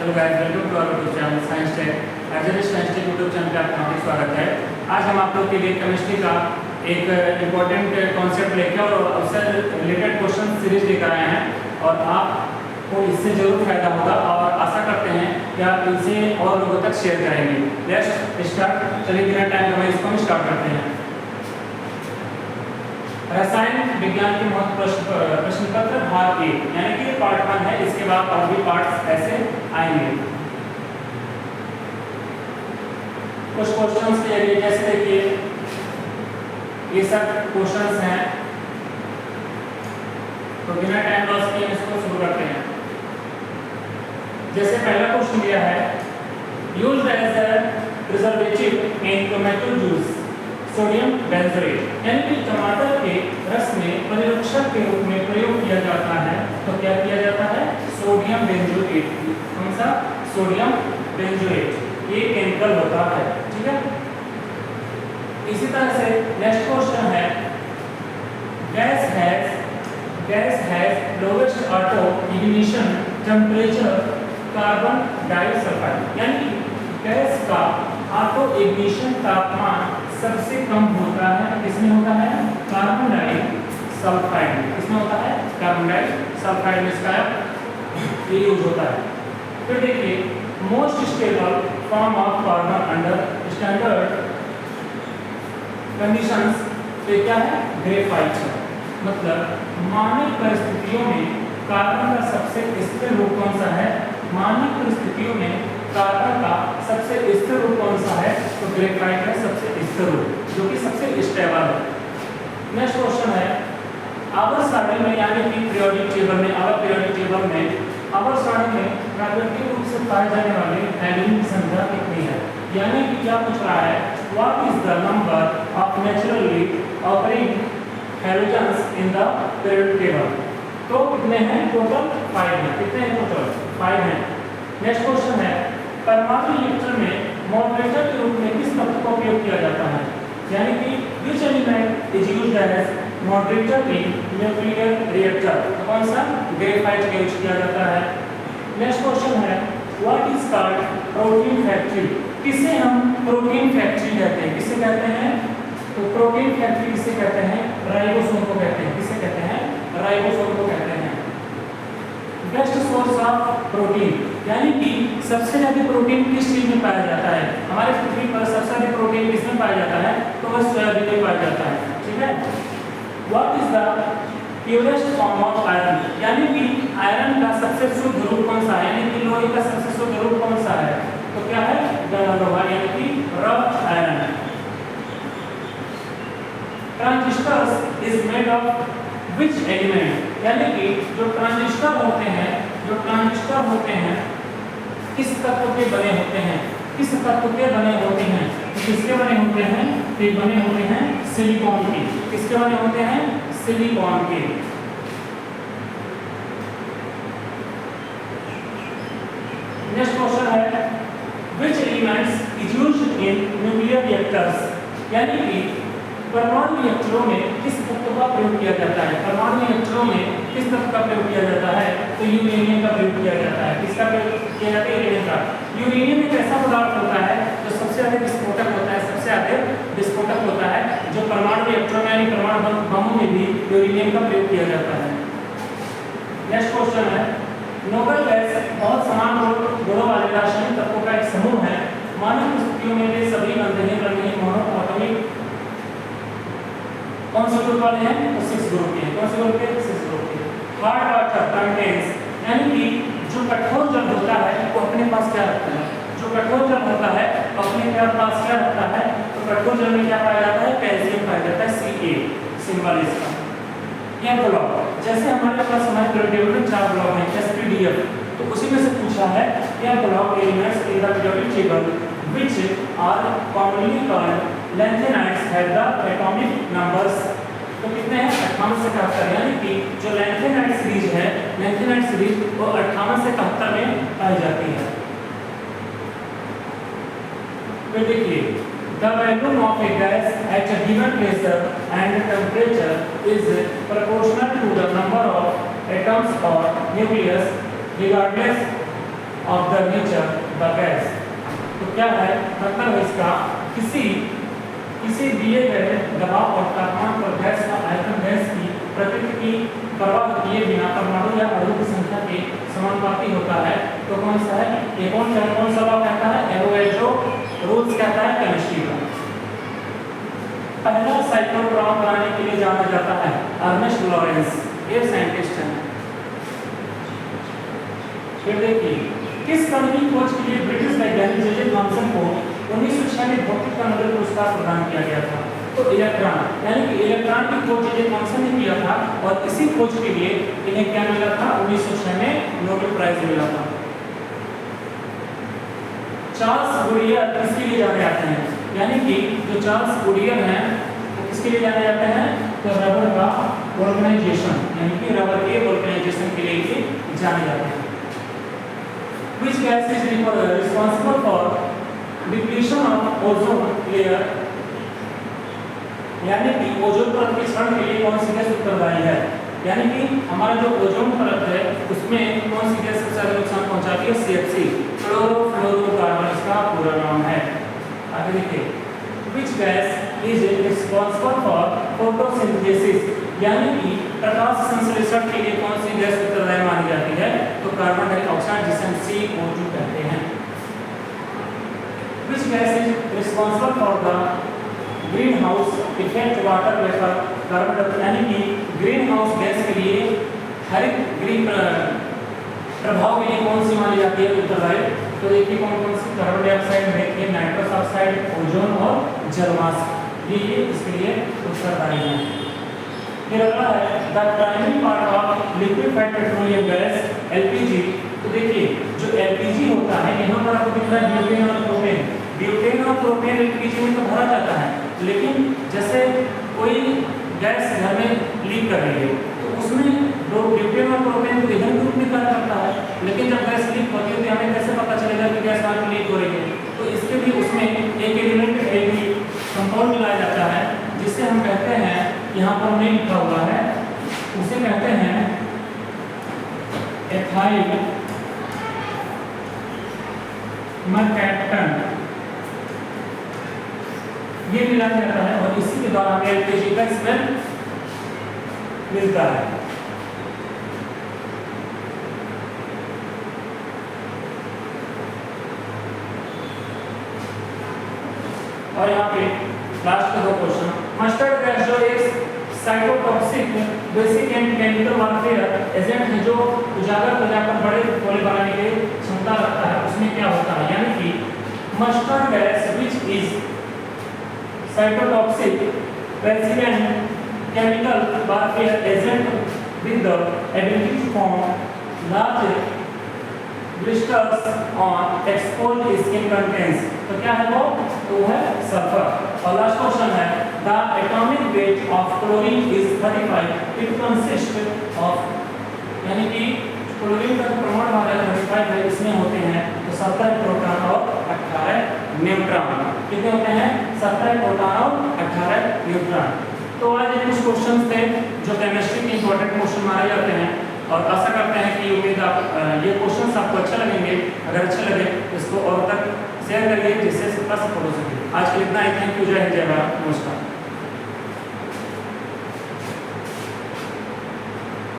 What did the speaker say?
Hello guys, welcome to our YouTube channel science tech. As science tech YouTube channel पे आपका हार्दिक स्वागत है। आज हम आप लोग के लिए केमिस्ट्री का एक इम्पोर्टेंट कॉन्सेप्ट लेकर और उससे रिलेटेड क्वेश्चन सीरीज लेकर आए हैं और आपको इससे जरूर फायदा होगा और आशा करते हैं कि आप इसे और लोगों तक शेयर करेंगे। Let's start. चलिए बिना टाइम गवाए इसको हम स्टार्ट करते हैं। रसायन विज्ञान के महत्व प्रश्न पत्र भाग 1 यानी कि पार्ट 1 है। इसके बाद और भी पार्ट्स ऐसे आएंगे। कुछ क्वेश्चंस के लिए जैसे देखिए ये सब क्वेश्चंस हैं, तो बिना टाइम लॉस किए इसको शुरू करते हैं। जैसे पहला क्वेश्चन दिया है, used as a preservative in tomato juice sodium benzoate, यानी कि टमाटर के रस में परिरक्षक के रूप में प्रयोग किया जाता है। तो क्या किया जाता है? Sodium benzoate. कौन सा? Sodium benzoate. ये केमिकल होता है, ठीक है। इसी तरह से नेक्स्ट क्वेश्चन है, gas has lowest auto ignition temperature carbon dioxide, यानी कि गैस का ऑटो इग्निशन तापमान सबसे कम होता है। किसमें होता है? Carbon disulphide. किसमें होता है? कार्बन डाइसल्फाइड में इसका ये यूज होता है। फिर देखिए, most stable form of carbon under standard conditions पे क्या है? ग्रेफाइट है। मतलब मानक परिस्थितियों में कार्बन का सबसे स्थिर रूप कौन सा है? मानक परिस्थितियों में कार्बन का सबसे स्थिर रूप कौन सा है? तो ग्रेफाइट है सबसे स्थिर रूप, जो कि सबसे स्टेबल है। नेक्स्ट क्वेश्चन है, आवर्त सारणी में यानी कि पीरियोडिक टेबल में, आवर्त सारणी में प्राकृतिक रूप से पाए जाने वाले एलिमेंट की संख्या कितनी है? यानी कि क्या पूछ रहा है, what is the number of naturally occurring halogens in the periodic table? तो कितने हैं? टोटल 5 हैं। कितने हैं? टोटल 5 हैं। नेक्स्ट क्वेश्चन है, परमाणु रिएक्टर में मॉडरेटर के रूप में किस तत्व का उपयोग किया जाता है? यानी कि which element is used as moderator in nuclear reactor? तो कौन सा? ग्रेफाइट का यूज किया जाता है। नेक्स्ट क्वेश्चन है, what is called protein factory? किसे हम प्रोटीन फैक्ट्री कहते हैं? किसे कहते हैं? तो प्रोटीन फैक्ट्री किसे कहते हैं? राइबोसोम को कहते हैं। किसे कहते हैं? राइबोसोम को कहते हैं। बेस्ट सोर्स ऑफ प्रोटीन, यानी कि सबसे ज्यादा प्रोटीन किस चीज में पाया जाता है? हमारे पृथ्वी पर सबसे ज्यादा प्रोटीन किसमें पाया जाता है? तो वह सोयाबीन में पाया जाता है, ठीक है। What is the purest form of iron? यानी कि आयरन का सबसे शुद्ध रूप कौन सा है? यानी कि लोहे का सबसे शुद्ध रूप कौन सा है? तो क्या है? लोहा, यानी कि raw iron. Transistors is made of which element? यानी कि जो ट्रांजिस्टर होते हैं किस तत्व के बने होते हैं? किस तत्व के बने होते हैं? तो किसके बने होते हैं? ये बने होते हैं सिलिकॉन के। किसके बने होते हैं? सिलिकॉन के। नेक्स्ट क्वेश्चन है, विच elements is used in nuclear reactors? यानी कि परमाणु रिएक्टरों में किस तत्व का प्रयोग किया जाता है? परमाणु रिएक्टरों में किस तत्व का प्रयोग किया जाता है? तो यूरेनियम का प्रयोग किया जाता है। किसका प्रयोग किया जाता है? यूरेनियम का। यूरेनियम एक ऐसा पदार्थ होता है जो सबसे अधिक विस्फोटक होता है, जो परमाणु रिएक्टरों में यानी परमाणु बमों में भी यूरेनियम का प्रयोग किया जाता है। नेक्स्ट क्वेश्चन है, नोबेल गैस बहुत समान गुणों वाले रासायनिक तत्वों का एक समूह है। मानव स्थितियों में वे सभी अल्डेहीड रंगीन मोनोएटॉमिक कौन से ग्रुप वाले हैं? तो 6 ग्रुप के हैं। कौन से ग्रुप के? 6 ग्रुप के। हार्ड वाटर कंटेन्स, यानी कि जो कठोर जल होता है वो अपने पास क्या रखता है? जो कठोर जल होता है अपने पास क्या रखता है? तो कठोर जल में क्या पाया जाता है? कैल्शियम पाया जाता है, Ca सिंबल इसका। यह ब्लॉक, जैसे हमारे पास हमारे पीरियोडिक टेबल में 4 ब्लॉक हैं, SPDF, तो उसी में से पूछा है, यह block elements in the periodic table which are commonly called lanthanides have the atomic numbers? तो कितने हैं? 58 से 71, यानी कि जो लैंथेनाइड सीरीज है, लैंथेनाइड सीरीज वो 58 से 71 में पाई जाती है। फिर देखिए, the volume of a gas at a given pressure and temperature is proportional to the number of atoms or nucleus regardless of the nature the gas. तो क्या है मतलब है इसका, किसी दिए गए दबाव और तापमान पर गैस का आयतन गैस की प्रकृति की परवाह किए बिना परमाणु या अणु की संख्या के समानुपाती होता है। तो कौन सा है ये, कौन सा लॉ कहता है, एवोगाड्रो रूल्स कहता है केमिस्ट्री का। पहला साइक्लोट्रॉन बनाने के लिए जाना जाता है अर्नेस्ट लॉरेंस, ये साइंटिस्ट है। फिर देखिए किस कण की खोज के लिए ब्रिटिश वैज्ञानिक जे.जे. थॉमसन को 1906 में भौतिक का नोबेल पुरस्कार प्रदान किया गया था। तो इलेक्ट्रॉन यानी कि इलेक्ट्रॉन की खोज जे.जे. थॉमसन ने किया था और इसी खोज के लिए इन्हें क्या मिला था, 1906 में नोबेल प्राइज मिला था। चार्ल्स गुडियर किसके लिए जाने जाते हैं, यानी कि जो चार्ल्स गुडियर हैं वो किसके लिए जाने जाते हैं, तो रबर का ऑर्गेनाइजेशन यानी कि रबर के ऑर्गेनाइजेशन के लिए जाने जाते हैं। Which gas is responsible for depletion of ozone layer, यानी कि ओजोन परत के क्षरण के लिए कौन सी गैस उत्तरदायी है, यानी कि हमारा जो ओजोन परत है उसमें कौन सी गैस सबसे ज्यादा नुकसान पहुंचाती है, CFC क्लोरोफ्लोरोकार्बन इसका पूरा नाम है। आगे देखिए which gas is responsible for photosynthesis, यानी कि प्रकाश संश्लेषण के लिए कौन सी गैस उत्तरदायी मानी जाती है, तो कार्बन डाइऑक्साइड जिसे हम CO2 कहते हैं। Which gas is responsible for the greenhouse effect water vapor carbon dioxide, यानी कि ग्रीन हाउस गैस के लिए हरित गृह प्रभाव के लिए कौन सी मानी जाती है उत्तरदायी, तो देखिए कौन कौन सी, carbon dioxide, methane, nitrous oxide, ozone और जलवाष्प, ये इसके लिए उत्तरदायी है। फिर अगला है the primary part of liquefied petroleum gas LPG। तो देखिए जो LPG होता है यहाँ पर आपको दिख रहा है ब्यूटेन और प्रोपेन, ब्यूटेन और प्रोपेन LPG में तो भरा जाता है, लेकिन जैसे कोई गैस घर में लीक कर रही है तो उसमें दो ब्यूटेन और प्रोपेन को ईंधन के रूप में कार्य करता है, लेकिन जब गैस लीक होती है तो हमें कैसे पता चलेगा कि गैस कहाँ पर लीक हो रही है, तो इसके लिए उसमें एक एलिमेंट कंपाउंड मिलाया जाता है जिसे हम कहते हैं, यहाँ पर नहीं लिखा हुआ है, उसे कहते हैं एथाइल मर्कैप्टन, ये मिलाया जाता है और इसी के द्वारा हमें LPG का स्मेल मिलता है। और यहाँ पे लास्ट के दो क्वेश्चन, मस्टर्ड गैस जो एक cytotoxic basic and chemical warfare agent है जो उजागर को जाकर बड़े गोले बनाने की क्षमता रखता है, उसमें क्या होता है, यानी कि mustard gas which is cytotoxic basic and chemical warfare agent with the ability to form large blisters on exposed skin contents, तो क्या है वो, तो वो है सल्फर। और लास्ट क्वेश्चन है the atomic weight of chlorine is 35, it consist of, यानी कि क्लोरीन का परमाणु भार 35 है, इसमें होते हैं तो 17 प्रोटॉन और 18 न्यूट्रॉन, कितने होते हैं, 17 प्रोटॉन और 18 न्यूट्रॉन। तो आज ये कुछ क्वेश्चन थे जो केमिस्ट्री के इंपॉर्टेंट क्वेश्चन माने जाते हैं और आशा करते हैं कि उम्मीद आप ये क्वेश्चंस आपको अच्छा लगेंगे। अगर अच्छे लगे तो इसको और तक शेयर करिए जिससे सबका सपोर्ट हो सके। आज के लिए इतना ही, थैंक यू, जय हिंद, जय भारत, नमस्कार।